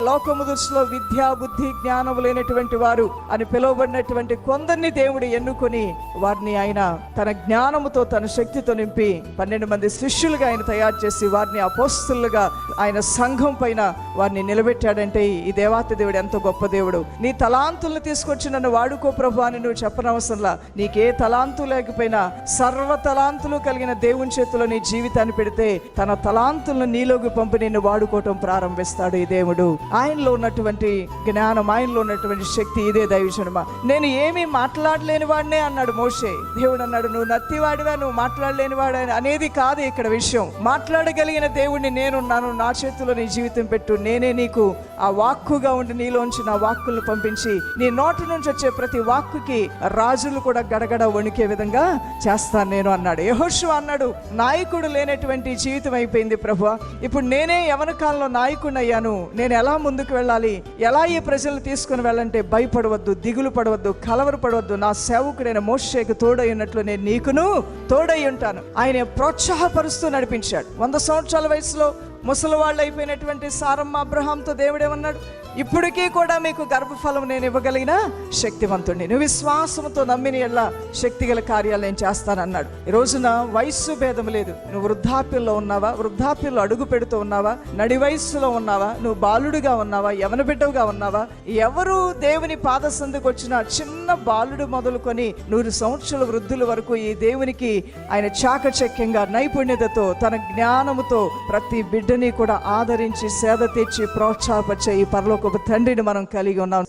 లోకము దృష్టిలో విద్యా బుద్ధి జ్ఞానము లేనటువంటి వారు అని పిలువబడినటువంటి కొందరిని దేవుడు ఎన్నుకొని వారిని ఆయన తన జ్ఞానముతో తన శక్తితో నింపి 12 మంది శిష్యులుగా ఆయన తయారు చేసి వారిని అపోస్తలుగా ఆయన సంఘం పైన వారిని నిలబెట్టాడంటే ఈ దేవాతి దేవుడు ఎంతో గొప్ప దేవుడు. నీ తలాంతులను తీసుకొచ్చి నన్ను వాడుకో ప్రభు అని నువ్వు చెప్పనవసరంలా. నీకే తలాంతు లేకపోయినా సర్వ తలాంతులు కలిగిన దేవుని చేతిలో నీ జీవితాన్ని పెడితే తన తలాంతులను నీలోకి పంపి నిన్ను వాడుకోవటం ప్రారంభిస్తాడు ఈ దేవుడు. ఆయనలో ఉన్నటువంటి జ్ఞానం, ఆయనలో ఉన్నటువంటి శక్తి ఇదే దైవజనమా. నేను ఏమీ మాట్లాడలేని వాడినే అన్నాడు మోషే. దేవుడు అన్నాడు, నువ్వు నత్తివాడివా, నువ్వు మాట్లాడలేని వాడు అనేది కాదు ఇక్కడ విషయం. మాట్లాడగలిగిన దేవుడిని నేనున్నాను, నా చేతిలో నీ జీవితం పెట్టు, నేనే నీకు ఆ వాక్కుగా ఉండి నీలోంచి నా వాక్కులను పంపించి నీ నోటి నుంచి వచ్చే ప్రతి వాక్కుకి రాజులు కూడా గడగడ వణికే విధంగా చేస్తాను నేను అన్నాడు. యెహోషువ అన్నాడు, నాయకుడు లేనటువంటి జీవితం అయిపోయింది ప్రభువా, ఇప్పుడు నేనే యవన కాలంలో నాయకుడిని అయ్యాను, నేను ఎలా ముందుకు వెళ్ళాలి, ఎలా ఈ ప్రజలు తీసుకుని వెళ్ళంటే భయపడవద్దు, దిగులు పడవద్దు, కలవరపడవద్దు, నా సేవకుడైన మోషేకు తోడై ఉన్నట్లు నేను నీకును తోడై ఉంటాను. ఆయన ప్రోత్సాహపరుస్తూ నడిపించాడు. 100 సంవత్సరాల వయసులో ముసలివాళ్ళు అయిపోయినటువంటి సారమ్మ అబ్రహాంతో దేవుడేమన్నాడు, ఇప్పటికీ కూడా మీకు గర్భఫలం నేను ఇవ్వగలిగిన శక్తివంతుడిని, నువ్వు విశ్వాసంతో నమ్మిన ఎల్లా శక్తిగల కార్యాలు నేను చేస్తానన్నాడు. ఈ రోజున వయస్సు భేదం లేదు. నువ్వు వృద్ధాప్యంలో ఉన్నావా, వృద్ధాప్యంలో అడుగు పెడుతూ ఉన్నావా, నడి వయస్సులో ఉన్నావా, నువ్వు బాలుడుగా ఉన్నావా, యవన బిడ్డగా ఉన్నావా, ఎవరు దేవుని పాద సందుకు వచ్చిన చిన్న బాలుడు మొదలుకొని 100 సంవత్సరాల వృద్ధుల వరకు ఈ దేవునికి ఆయన చాకచక్యంగా నైపుణ్యతతో తన జ్ఞానముతో ప్రతి బిడ్డని కూడా ఆదరించి సేద తీర్చి ప్రోత్సాహపరిచే ఈ పరలోకపు తండ్రిని మనం కలిగి ఉన్నాం.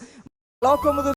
లోకము